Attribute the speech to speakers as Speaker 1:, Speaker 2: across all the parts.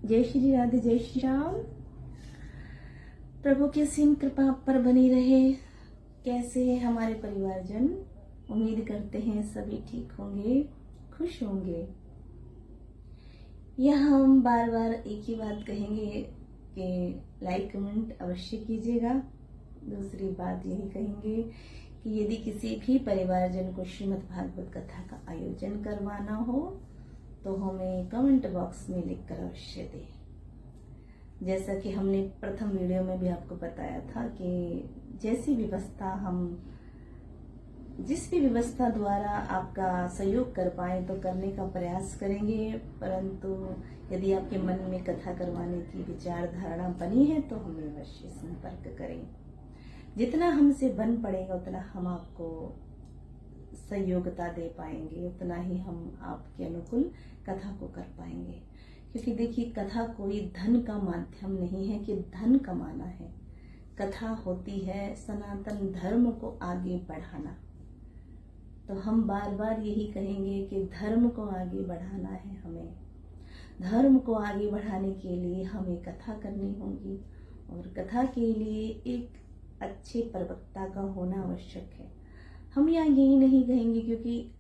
Speaker 1: जय श्री राधे, जय श्री राम। प्रभु की असीम कृपा आप पर बनी रहे। कैसे हैं हमारे परिवारजन? उम्मीद करते हैं सभी ठीक होंगे, खुश होंगे। यह हम बार बार एक ही बात कहेंगे कि लाइक कमेंट अवश्य कीजिएगा। दूसरी बात यही कहेंगे कि यदि किसी भी परिवारजन को श्रीमद् भागवत कथा का आयोजन करवाना हो तो हमें कमेंट बॉक्स में लिखकर अवश्य दें। जैसा कि हमने प्रथम वीडियो में भी आपको बताया था कि जैसी व्यवस्था हम जिस भी व्यवस्था द्वारा आपका सहयोग कर पाए तो करने का प्रयास करेंगे, परंतु यदि आपके मन में कथा करवाने की विचारधारणा बनी है तो हमें अवश्य संपर्क करें। जितना हमसे बन पड़ेगा उतना हम आपको सहयोगिता दे पाएंगे, उतना ही हम आपके अनुकूल कथा को कर पाएंगे। क्योंकि देखिए, कथा कोई धन का माध्यम नहीं है कि धन कमाना है। कथा होती है सनातन धर्म को आगे बढ़ाना। तो हम बार बार यही कहेंगे कि धर्म को आगे बढ़ाना है। हमें धर्म को आगे बढ़ाने के लिए हमें कथा करनी होगी, और कथा के लिए एक अच्छे प्रवक्ता का होना आवश्यक है। हम यहाँ यही नहीं कहेंगे, क्योंकि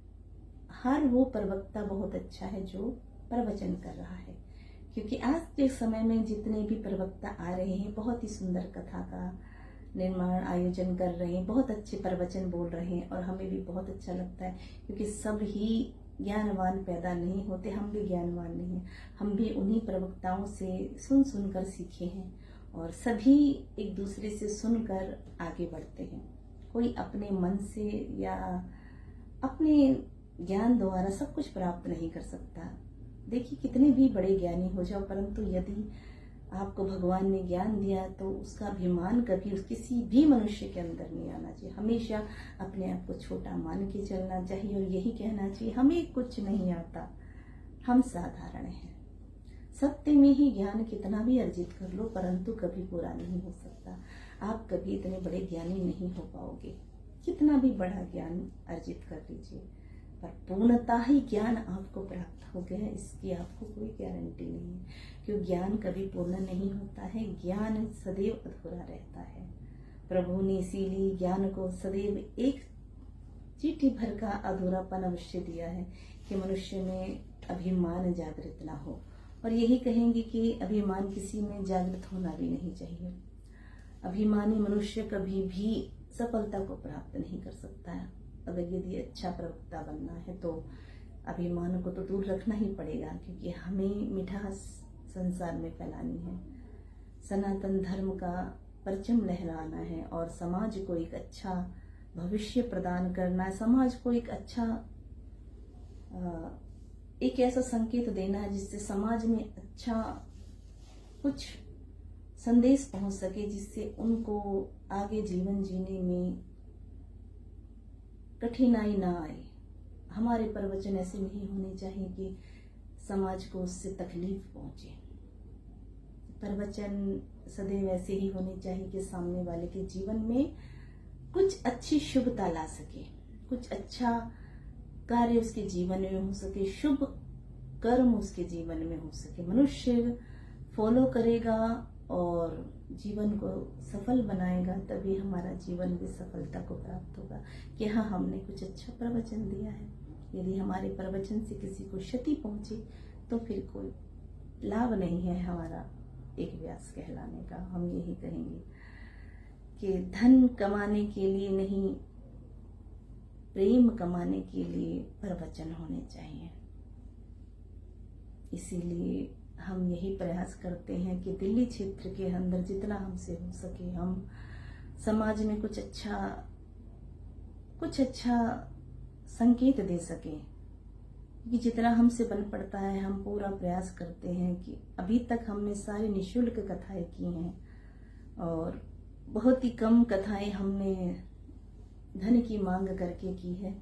Speaker 1: हर वो प्रवक्ता बहुत अच्छा है जो प्रवचन कर रहा है। क्योंकि आज के समय में जितने भी प्रवक्ता आ रहे हैं बहुत ही सुंदर कथा का निर्माण आयोजन कर रहे हैं, बहुत अच्छे प्रवचन बोल रहे हैं, और हमें भी बहुत अच्छा लगता है। क्योंकि सब ही ज्ञानवान पैदा नहीं होते, हम भी ज्ञानवान नहीं हैं। हम भी उन्हीं प्रवक्ताओं से सुन कर सीखे हैं, और सभी एक दूसरे से सुनकर आगे बढ़ते हैं। कोई अपने मन से या अपने ज्ञान द्वारा सब कुछ प्राप्त नहीं कर सकता। देखिए, कितने भी बड़े ज्ञानी हो जाओ, परंतु यदि आपको भगवान ने ज्ञान दिया तो उसका अभिमान कभी किसी भी मनुष्य के अंदर नहीं आना चाहिए। हमेशा अपने आप को छोटा मान के चलना चाहिए, और यही कहना चाहिए हमें कुछ नहीं आता, हम साधारण हैं। सत्य में ही ज्ञान कितना भी अर्जित कर लो, परंतु कभी पूरा नहीं हो सकता। आप कभी इतने बड़े ज्ञानी नहीं हो पाओगे, कितना भी बड़ा ज्ञान अर्जित कर लीजिए, पर पूर्णता ही ज्ञान आपको प्राप्त हो गया इसकी आपको कोई गारंटी नहीं है। क्योंकि ज्ञान कभी पूर्ण नहीं होता है, ज्ञान सदैव अधूरा रहता है। प्रभु ने इसीलिए ज्ञान को सदैव एक चीटी भर का अधूरापन अवश्य दिया है कि मनुष्य में अभिमान जागृत ना हो। और यही कहेंगे कि अभिमान किसी में जागृत होना भी नहीं चाहिए। अभिमानी मनुष्य कभी भी सफलता को प्राप्त नहीं कर सकता है। अगर यदि अच्छा प्रवक्ता बनना है तो अभिमान को तो दूर रखना ही पड़ेगा, क्योंकि हमें मिठास संसार में फैलानी है, सनातन धर्म का परचम लहराना है, और समाज को एक अच्छा भविष्य प्रदान करना है। समाज को एक अच्छा एक ऐसा संकेत देना है जिससे समाज में अच्छा कुछ संदेश पहुंच सके, जिससे उनको आगे जीवन जीने में कठिनाई ना आए। हमारे प्रवचन ऐसे नहीं होने चाहिए कि समाज को उससे तकलीफ पहुंचे। प्रवचन सदैव ऐसे ही होने चाहिए कि सामने वाले के जीवन में कुछ अच्छी शुभता ला सके, कुछ अच्छा कार्य उसके जीवन में हो सके, शुभ कर्म उसके जीवन में हो सके। मनुष्य फॉलो करेगा और जीवन को सफल बनाएगा, तभी हमारा जीवन भी सफलता को प्राप्त होगा कि हाँ, हमने कुछ अच्छा प्रवचन दिया है। यदि हमारे प्रवचन से किसी को क्षति पहुंचे तो फिर कोई लाभ नहीं है हमारा एक व्यास कहलाने का। हम यही कहेंगे कि धन कमाने के लिए नहीं, प्रेम कमाने के लिए प्रवचन होने चाहिए। इसीलिए हम यही प्रयास करते हैं कि दिल्ली क्षेत्र के अंदर जितना हमसे हो सके हम समाज में कुछ अच्छा संकेत दे सकें। कि जितना हमसे बन पड़ता है हम पूरा प्रयास करते हैं कि अभी तक हमने सारी निःशुल्क कथाएं की हैं, और बहुत ही कम कथाएं हमने धन की मांग करके की है।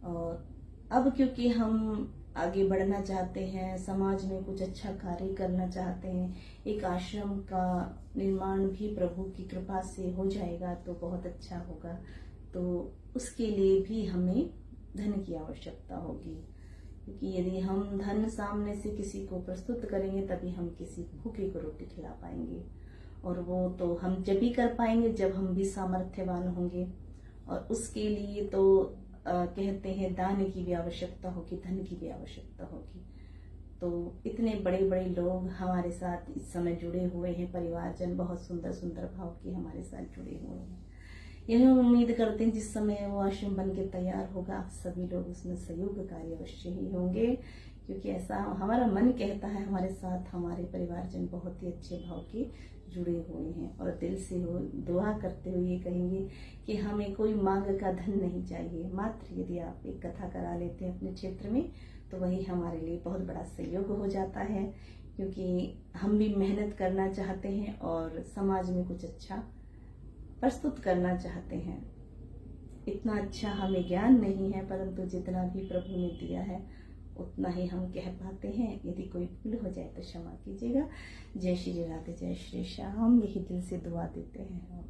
Speaker 1: और अब क्योंकि हम आगे बढ़ना चाहते हैं, समाज में कुछ अच्छा कार्य करना चाहते हैं, एक आश्रम का निर्माण भी प्रभु की कृपा से हो जाएगा तो बहुत अच्छा होगा। तो उसके लिए भी हमें धन की आवश्यकता होगी, क्योंकि यदि हम धन सामने से किसी को प्रस्तुत करेंगे तभी हम किसी भूखे को रोटी खिला पाएंगे, और वो तो हम जब भी कर पाएंगे जब हम भी सामर्थ्यवान होंगे। और उसके लिए तो कहते हैं दान की भी आवश्यकता होगी, धन की भी आवश्यकता होगी। तो इतने बड़े बड़े लोग हमारे साथ इस समय जुड़े हुए हैं, परिवारजन बहुत सुंदर सुंदर भाव के हमारे साथ जुड़े हुए हैं। यही उम्मीद करते हैं जिस समय वो आश्रम बन के तैयार होगा आप सभी लोग उसमें सहयोगकारी अवश्य ही होंगे, क्योंकि ऐसा हमारा मन कहता है। हमारे साथ हमारे परिवारजन बहुत ही अच्छे भाव के जुड़े हुए हैं, और दिल से वो दुआ करते हुए ये कहेंगे कि हमें कोई मांग का धन नहीं चाहिए, मात्र यदि आप एक कथा करा लेते हैं अपने क्षेत्र में तो वही हमारे लिए बहुत बड़ा सहयोग हो जाता है। क्योंकि हम भी मेहनत करना चाहते हैं और समाज में कुछ अच्छा प्रस्तुत करना चाहते हैं। इतना अच्छा हमें ज्ञान नहीं है, परंतु जितना भी प्रभु ने दिया है उतना ही हम कह पाते हैं। यदि कोई भूल हो जाए तो क्षमा कीजिएगा। जय श्री राधे, जय श्री श्याम, यही दिल से दुआ देते हैं।